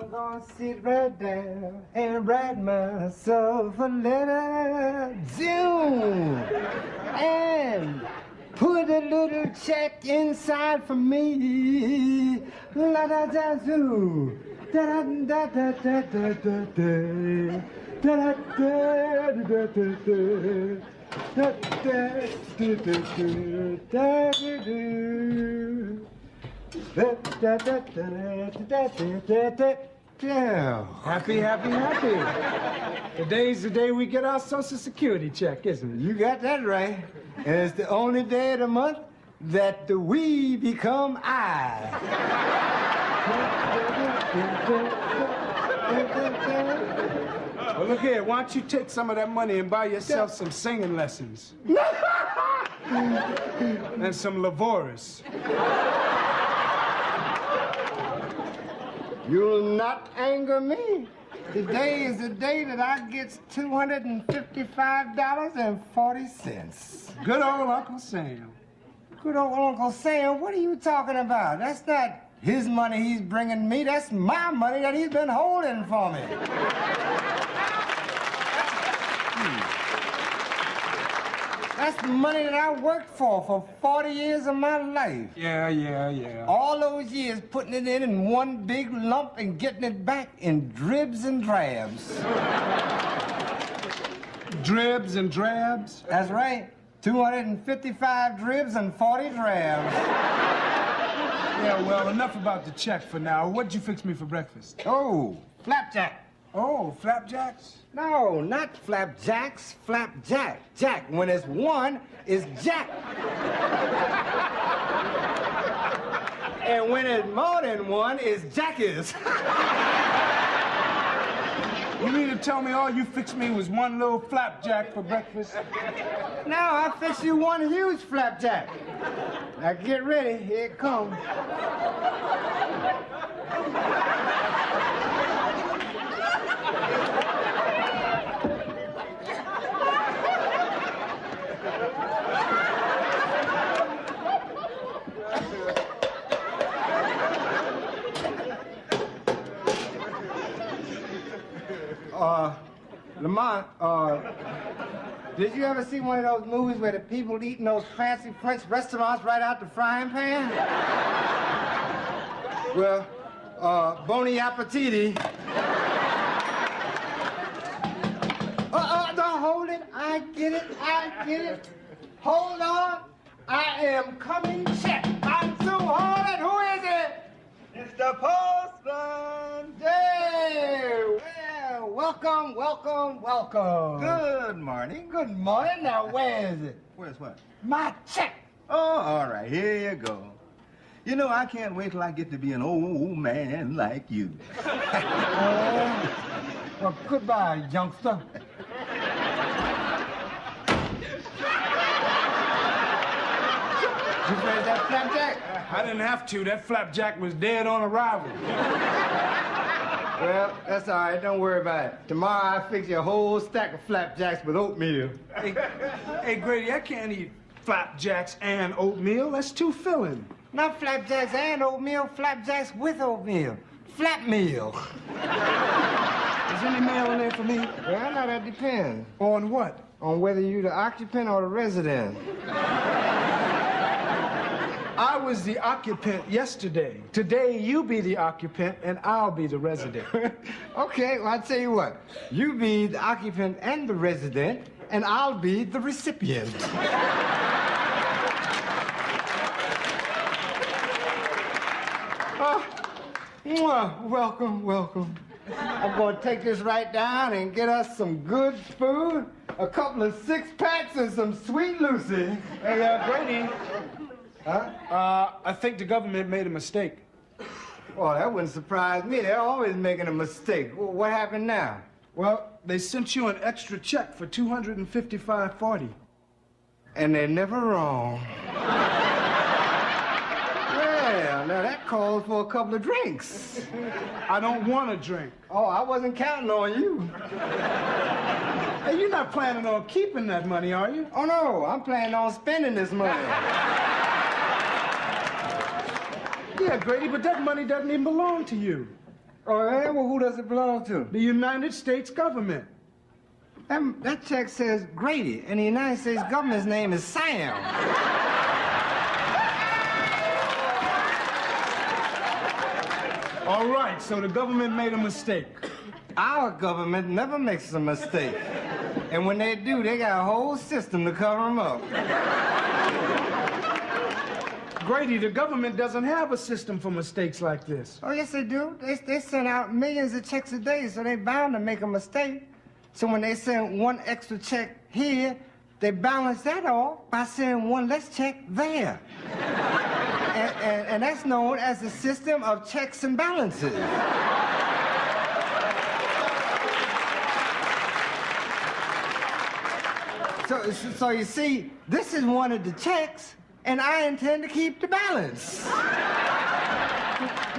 I'm gonna sit right down and write myself a letter, June, and put a little check inside for me. La da da zoo, da da da da da da da da da da da. Happy, happy, happy. Today's the day we get our Social Security check, isn't it? You got that right. And it's the only day of the month that the we become I. Well, look here, why don't you take some of that money and buy yourself some singing lessons? And some Lavoris. You'll not anger me. Today is the day that I get $255.40. Good old Uncle Sam. Good old Uncle Sam, what are you talking about? That's not his money he's bringing me. That's my money that he's been holding for me. That's the money that I worked for 40 years of my life. Yeah. All those years putting it in one big lump and getting it back in dribs and drabs. Dribs and drabs? That's right. 255 dribs and 40 drabs. Yeah, well, enough about the check for now. What'd you fix me for breakfast? Oh, flapjack. Oh, flapjacks? No, not flapjacks, flapjack. Jack, when it's one, is Jack. And when it's more than one, is Jackies. You mean to tell me all you fixed me was one little flapjack for breakfast? Now I fix you one huge flapjack. Now get ready, here it comes. Lamont, did you ever see one of those movies where the people eat in those fancy French restaurants right out the frying pan? Well, bon appetit. Don't hold it. I get it. Hold on. I am coming check. I'm so hard. Who is it? It's the postman. Hey, well, welcome. Good morning. Good morning. Now, where is it? Where's what? My check. Oh, all right. Here you go. You know, I can't wait till I get to be an old man like you. Well, goodbye, youngster. You ready that flapjack? I didn't have to. That flapjack was dead on arrival. Well, that's all right. Don't worry about it. Tomorrow I'll fix you a whole stack of flapjacks with oatmeal. Hey, Grady, I can't eat flapjacks and oatmeal. That's too filling. Not flapjacks and oatmeal, flapjacks with oatmeal. Flap meal. Is any mail in there for me? Well, now that depends. On what? On whether you're the occupant or the resident. I was the occupant yesterday. Today, you be the occupant, and I'll be the resident. Okay, well, I'll tell you what. You be the occupant and the resident, and I'll be the recipient. Welcome. I'm going to take this right down and get us some good food, a couple of six-packs, and some Sweet Lucy. Hey, Grady. Huh? I think the government made a mistake. Well, that wouldn't surprise me. They're always making a mistake. Well, what happened now? Well, they sent you an extra check for $255.40. And they're never wrong. Well, now that calls for a couple of drinks. I don't want to drink. Oh, I wasn't counting on you. Hey, you're not planning on keeping that money, are you? Oh, no, I'm planning on spending this money. Yeah, Grady, but that money doesn't even belong to you. Oh, yeah? Well, who does it belong to? The United States government. That check says Grady, and the United States government's name is Sam. All right, so the government made a mistake. Our government never makes a mistake. And when they do, they got a whole system to cover them up. Grady, the government doesn't have a system for mistakes like this. Oh, yes, they do. They send out millions of checks a day, so they're bound to make a mistake. So when they send one extra check here, they balance that off by sending one less check there. and that's known as the system of checks and balances. So you see, this is one of the checks, and I intend to keep the balance.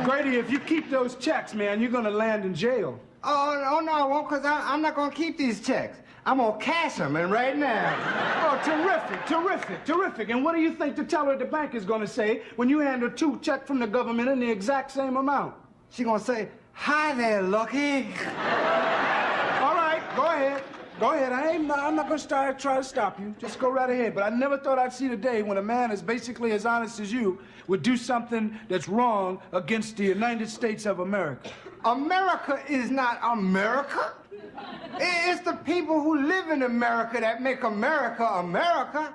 Grady, if you keep those checks, man, you're gonna land in jail. Oh, no, I won't, because I'm not going to keep these checks. I'm going to cash them, and right now. Oh, terrific. And what do you think the teller at the bank is going to say when you hand her 2 checks from the government in the exact same amount? She's going to say, "Hi there, Lucky." All right, go ahead. I'm not going to try to stop you. Just go right ahead. But I never thought I'd see the day when a man as basically as honest as you would do something that's wrong against the United States of America. America is not America. It's the people who live in America that make America America.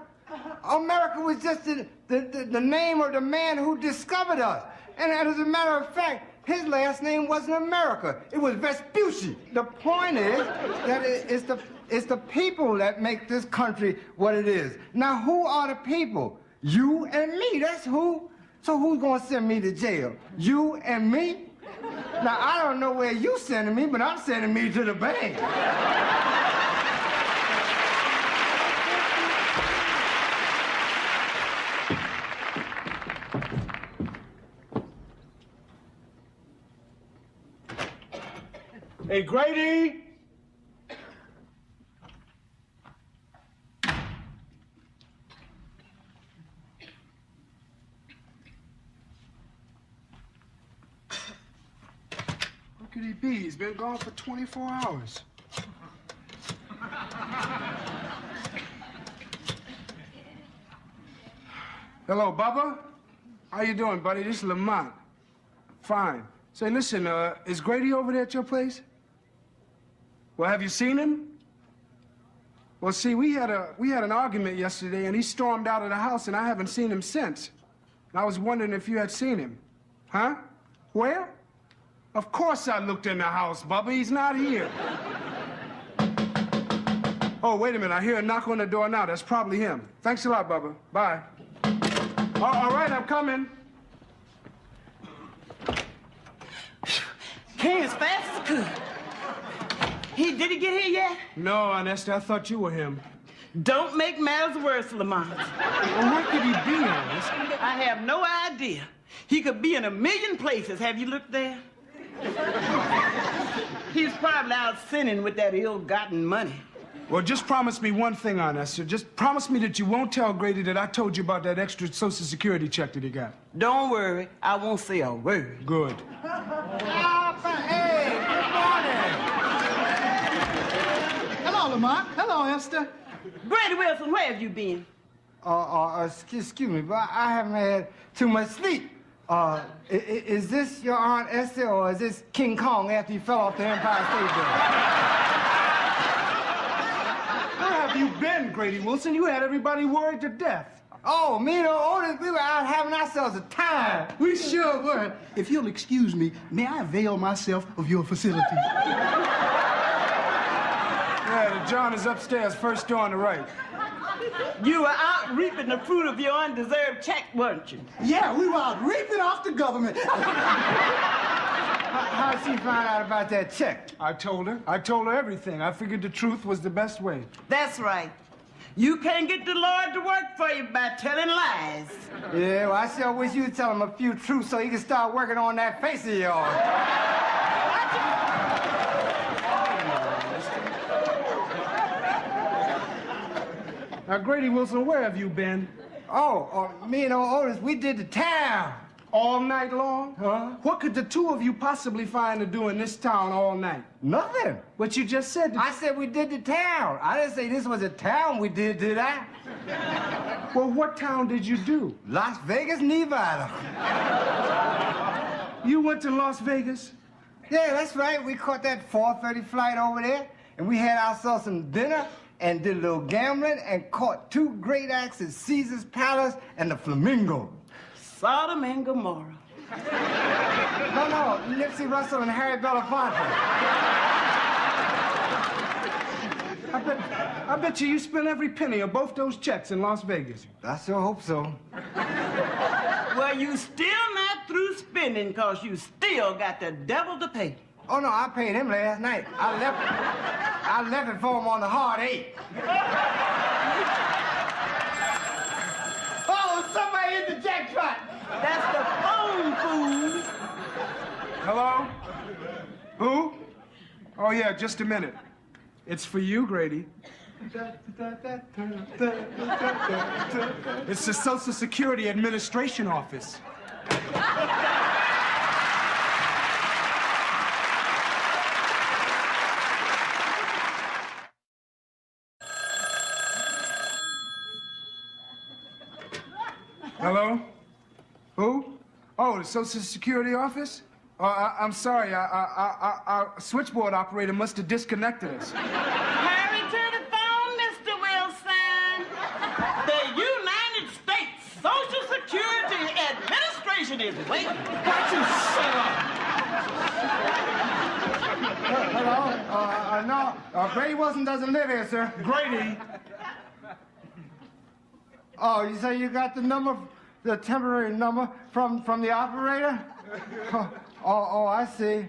America was just the name of the man who discovered us. And as a matter of fact, his last name wasn't America. It was Vespucci. The point is that it's the people that make this country what it is. Now, who are the people? You and me, that's who. So who's gonna send me to jail? You and me? Now, I don't know where you sending me, but I'm sending me to the bank. Hey, Grady! Where could he be? He's been gone for 24 hours. Hello, Bubba. How you doing, buddy? This is Lamont. Fine. Say, listen, is Grady over there at your place? Well, have you seen him? Well, see, we had an argument yesterday, and he stormed out of the house, and I haven't seen him since. And I was wondering if you had seen him. Huh? Where? Of course I looked in the house, Bubba. He's not here. Oh, wait a minute. I hear a knock on the door now. That's probably him. Thanks a lot, Bubba. Bye. All right, I'm coming. Came as fast as I could. Did he get here yet? No, Honesta, I thought you were him. Don't make matters worse, Lamont. Well, where could he be, Honest? I have no idea. He could be in a million places. Have you looked there? He's probably out sinning with that ill-gotten money. Well, just promise me one thing, Honesta. Just promise me that you won't tell Grady that I told you about that extra Social Security check that he got. Don't worry. I won't say a word. Good. Hey, good morning. Hello, Lamont. Hello, Esther. Grady Wilson, where have you been? Excuse me, but I haven't had too much sleep. Is this your Aunt Esther, or is this King Kong after he fell off the Empire State Building? Where have you been, Grady Wilson? You had everybody worried to death. Oh, me and Otis, we were out having ourselves a time. We sure were. If you'll excuse me, may I avail myself of your facilities? Yeah, the John is upstairs, first door on the right. You were out reaping the fruit of your undeserved check, weren't you? Yeah, we were out reaping off the government. How'd she find out about that check? I told her everything. I figured the truth was the best way. That's right. You can't get the Lord to work for you by telling lies. Yeah, well, I sure wish you'd tell him a few truths so he could start working on that face of yours. Now, Grady Wilson, where have you been? Oh, me and Otis, we did the town. All night long? Huh? What could the two of you possibly find to do in this town all night? Nothing. What you just said. I said we did the town. I didn't say this was a town we did I? Well, what town did you do? Las Vegas, Nevada. You went to Las Vegas? Yeah, that's right. We caught that 4:30 flight over there, and we had ourselves some dinner and did a little gambling and caught two great acts at Caesar's Palace and the Flamingo. Sodom and Gomorrah. No, Nipsey Russell and Harry Belafonte. I bet you spent every penny of both those checks in Las Vegas. I sure hope so. Well, you still not through spending, because you still got the devil to pay. Oh, no, I paid him last night. I left it for him on the hard 8. Oh, somebody hit the jackpot. That's the phone, fool. Hello? Who? Oh, yeah, just a minute. It's for you, Grady. It's the Social Security Administration office. Hello? Who? Oh, the Social Security office? I'm sorry. Our switchboard operator must have disconnected us. Hurry to the phone, Mr. Wilson. The United States Social Security Administration is waiting. Why don't you shut up? Hello? No, Grady Wilson doesn't live here, sir. Grady. Oh, you say you got the number, the temporary number from the operator? Oh, I see.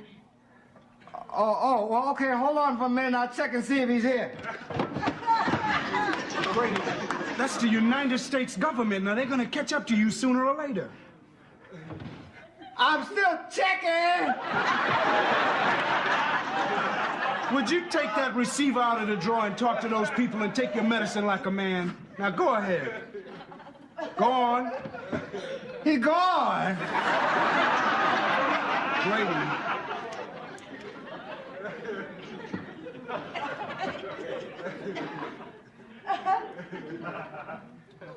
Oh, well, okay, hold on for a minute. I'll check and see if he's here. Grady, that's the United States government. Now, they're going to catch up to you sooner or later. I'm still checking. Would you take that receiver out of the drawer and talk to those people and take your medicine like a man? Now, go ahead. Go on. He gone. Grady.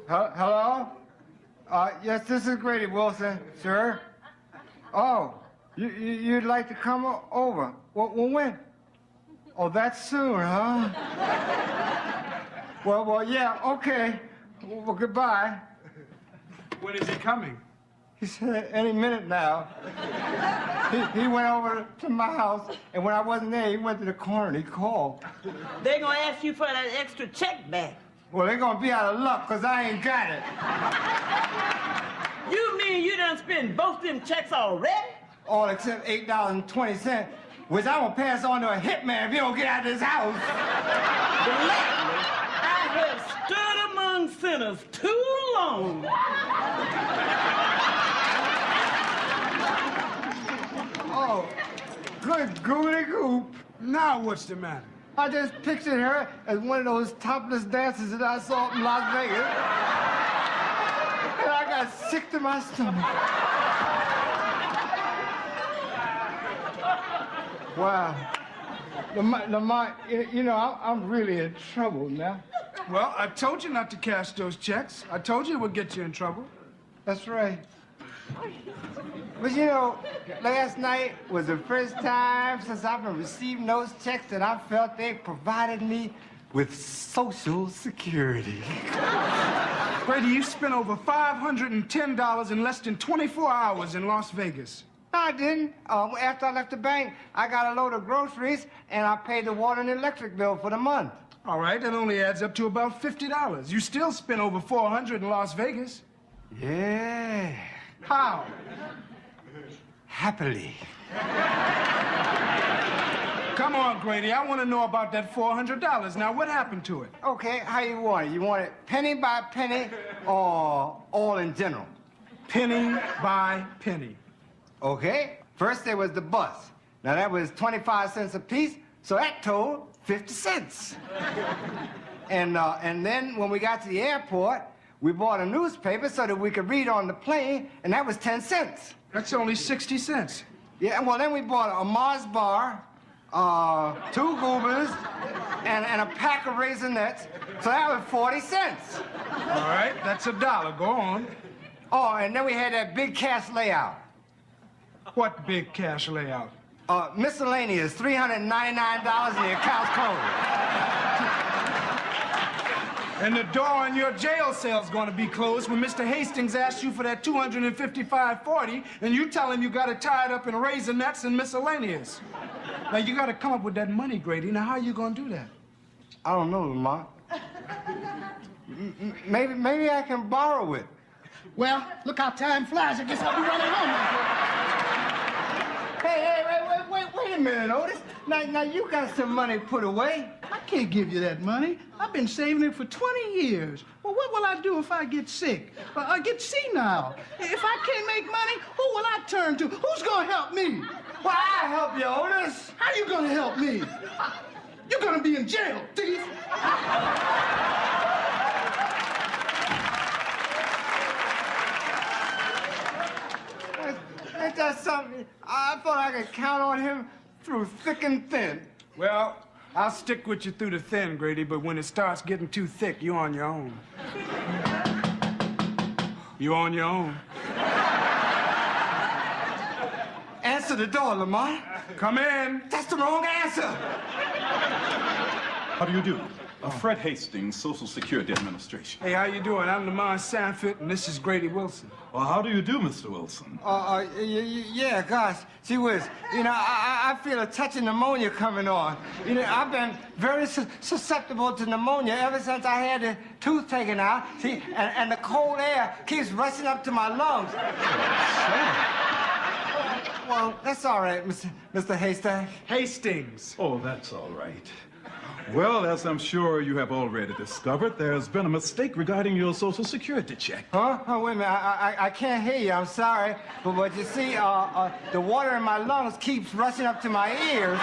Hello? Yes, this is Grady Wilson, sir. Oh, you'd like to come over? Well, when? Oh, that's soon, huh? Well, yeah, okay. Well, goodbye. When is he coming? He said any minute now. He went over to my house, and when I wasn't there, he went to the corner and he called. They're going to ask you for that extra check back. Well, they're going to be out of luck, because I ain't got it. You mean you done spent both them checks already? All except $8.20, which I'm going to pass on to a hitman if you don't get out of this house. Believe me, I have stood among sinners too long. Oh, good goody goop. Now what's the matter? I just pictured her as one of those topless dancers that I saw in Las Vegas. And I got sick to my stomach. Wow. Lamont, you know, I'm really in trouble now. Well, I told you not to cash those checks. I told you it would get you in trouble. That's right. But you know, last night was the first time since I've been receiving those checks that I felt they provided me with Social Security. Brady, you spent over $510 in less than 24 hours in Las Vegas. No, I didn't. After I left the bank, I got a load of groceries, and I paid the water and electric bill for the month. All right, that only adds up to about $50. You still spent over $400 in Las Vegas. Yeah. How? Happily. Come on, Grady, I want to know about that $400. Now, what happened to it? Okay, how you want it? You want it penny by penny or all in general? Penny by penny. Okay. First there was the bus. Now that was 25 cents a piece, so that totaled 50 cents. And then when we got to the airport, We bought a newspaper so that we could read on the plane, and that was 10 cents. That's only 60 cents. Yeah, well, then we bought a Mars bar, 2 goobers, and a pack of Raisinets, so that was 40 cents. All right, that's $1. Go on. Oh, and then we had that big cash layout. What big cash layout? Miscellaneous, $399 in the account's closed. And the door on your jail cell's gonna be closed when Mr. Hastings asks you for that $255.40, and you tell him you got it tied up in Raisinets and miscellaneous. Now, you gotta come up with that money, Grady. Now, how are you gonna do that? I don't know, Lamont. Maybe I can borrow it. Well, look how time flies. I guess I'll be running home now. Hey, wait a minute, Otis. Now you got some money put away. I can't give you that money. I've been saving it for 20 years. Well, what will I do if I get sick? Or get senile? If I can't make money, who will I turn to? Who's gonna help me? Well, I'll help you, Otis. How you gonna help me? You're gonna be in jail, thief. Ain't that something? I thought I could count on him through thick and thin. Well, I'll stick with you through the thin, Grady, but when it starts getting too thick, you're on your own. You're on your own. Answer the door, Lamont. Come in. That's the wrong answer. How do you do? Fred Hastings, Social Security Administration. Hey, how you doing? I'm Lamont Sanford, and this is Grady Wilson. Well, how do you do, Mr. Wilson? Yeah, gosh, gee whiz. You know, I feel a touch of pneumonia coming on. You know, I've been very susceptible to pneumonia ever since I had the tooth taken out. See, and the cold air keeps rushing up to my lungs. Well, that's all right, Mr. Haystack. Hastings. Oh, that's all right. Well, as I'm sure you have already discovered, there's been a mistake regarding your Social Security check. Huh? Oh, wait a minute. I can't hear you. I'm sorry. But you see, the water in my lungs keeps rushing up to my ears.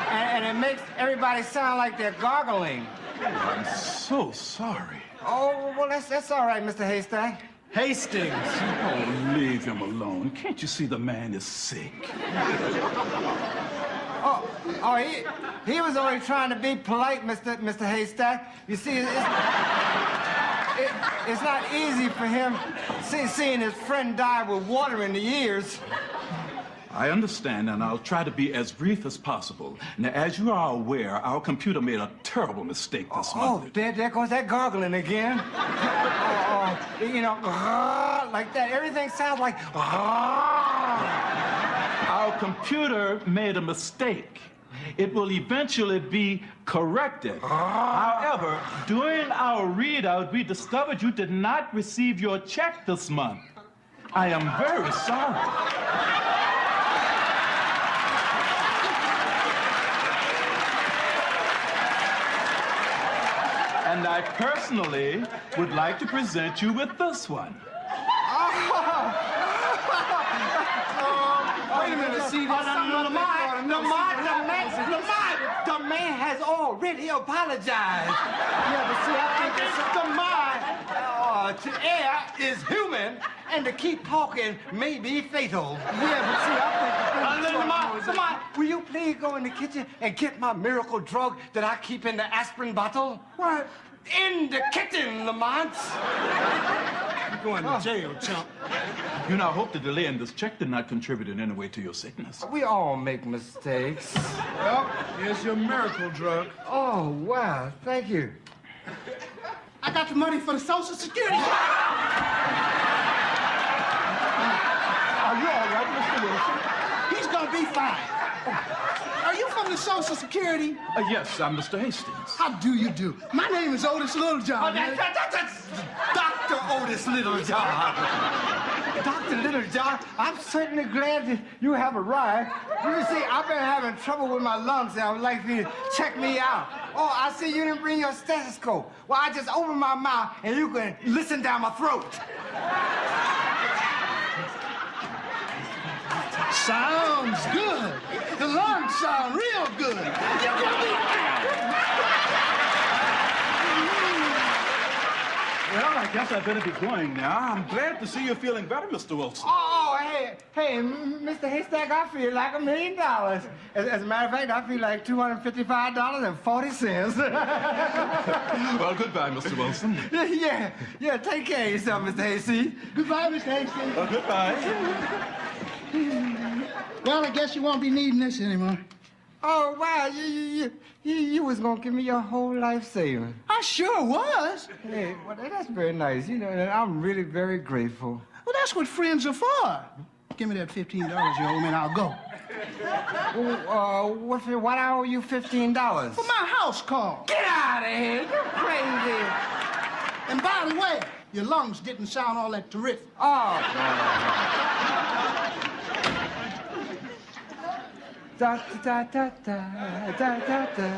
And it makes everybody sound like they're gargling. I'm so sorry. Oh, well, that's all right, Mr. Haystack. Hastings. Oh, leave him alone. Can't you see the man is sick? He was only trying to be polite, Mr. Haystack. You see, it's not easy for him seeing his friend die with water in the ears. I understand, and I'll try to be as brief as possible. Now, as you are aware, our computer made a terrible mistake this month. Oh, there goes that gargling again. You know, like that. Everything sounds like... Our computer made a mistake. It will eventually be corrected. However, during our readout, we discovered you did not receive your check this month. I am very sorry. And I personally would like to present you with this one. Wait a minute, see, the man has already apologized. Yeah, but see, I think to err is human, and to keep talking may be fatal. Yeah, but see, I think Lamont, will you please go in the kitchen and get my miracle drug that I keep in the aspirin bottle? What? In the kitchen, Lamont. You're going to jail, chump. You now hope the delay in this check did not contribute in any way to your sickness. We all make mistakes. Well, here's your miracle drug. Oh, wow, thank you. I got the money for the Social Security. Are you all right, Mr. Wilson? He's gonna be fine. Are you from the Social Security? Yes, I'm Mr. Hastings. How do you do? My name is Otis Littlejohn. That's Dr. Otis Littlejohn. Dr. Littlejohn, I'm certainly glad that you have arrived. You see, I've been having trouble with my lungs, and I would like for you to check me out. Oh, I see you didn't bring your stethoscope. Well, I just open my mouth, and you can listen down my throat. Sounds good. The lungs sound real good. You're gonna be fine. Well, I guess I better be going now. I'm glad to see you're feeling better, Mr. Wilson. Oh, hey, Mr. Haystack, I feel like $1 million. As a matter of fact, I feel like $255.40. Well, goodbye, Mr. Wilson. Yeah, take care of yourself, Mr. Hayseed. Goodbye, Mr. Hayseed. Goodbye. Well, I guess you won't be needing this anymore. Oh, wow, you was gonna give me your whole life savings. I sure was. Hey, well, that's very nice. You know, and I'm really very grateful. Well, that's what friends are for. Give me that $15 you owe me and I'll go. What I owe you $15? For my house call. Get out of here, you're crazy. And by the way, your lungs didn't sound all that terrific. Oh, da, da, da, da, da, da, da.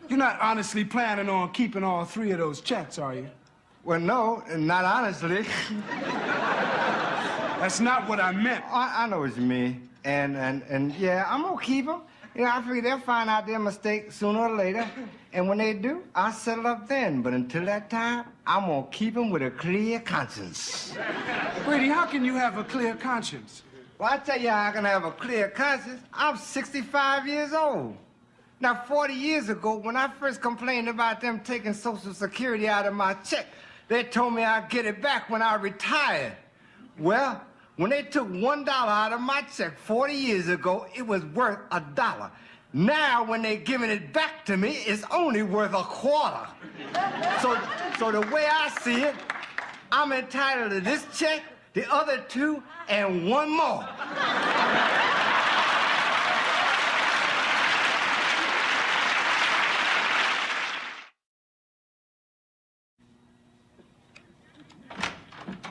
You're not honestly planning on keeping all 3 of those checks, are you? Well, no, not honestly. That's not what I meant. I know what you mean. And yeah, I'm gonna keep them. You know, I figure they'll find out their mistake sooner or later. And when they do, I'll settle up then. But until that time, I'm gonna keep them with a clear conscience. Brady, how can you have a clear conscience? Well, I tell you how I can have a clear conscience. I'm 65 years old. Now, 40 years ago, when I first complained about them taking Social Security out of my check, they told me I'd get it back when I retired. Well, when they took $1 out of my check 40 years ago, it was worth $1. Now, when they're giving it back to me, it's only worth $0.25. So the way I see it, I'm entitled to this check, the other 2, and 1 more.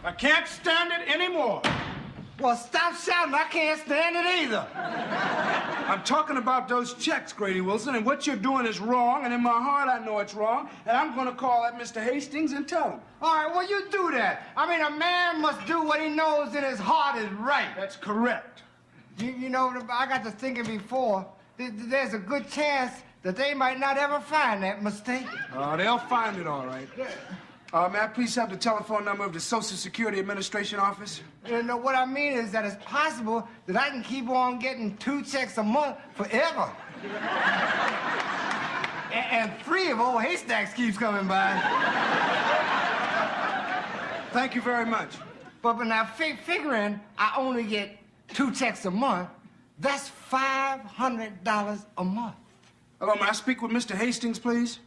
I can't stand it anymore. Well, stop shouting. I can't stand it either. I'm talking about those checks, Grady Wilson, and what you're doing is wrong, and in my heart I know it's wrong, and I'm going to call that Mr. Hastings and tell him. All right, well, you do that. I mean, a man must do what he knows in his heart is right. That's correct. You know, I got to thinking before, there's a good chance that they might not ever find that mistake. Oh, they'll find it all right. May I please have the telephone number of the Social Security Administration office? You know, what I mean is that it's possible that I can keep on getting 2 checks a month forever. and 3 of old Haystacks keeps coming by. Thank you very much. But now, figuring I only get 2 checks a month, that's $500 a month. Hello, may I speak with Mr. Hastings, please?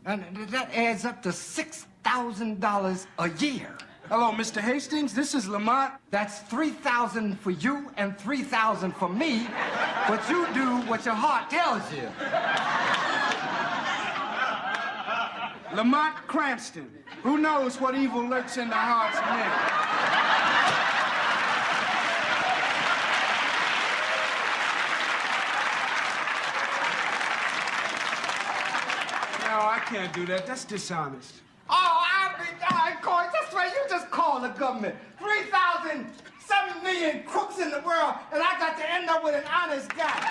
And that adds up to $6,000 a year. Hello, Mr. Hastings. This is Lamont. That's $3,000 for you and $3,000 for me, but you do what your heart tells you. Lamont Cranston. Who knows what evil lurks in the hearts of men? No, I can't do that. That's dishonest. Oh, of course, that's right. You just call the government. 3,000, 7 million crooks in the world, and I got to end up with an honest guy.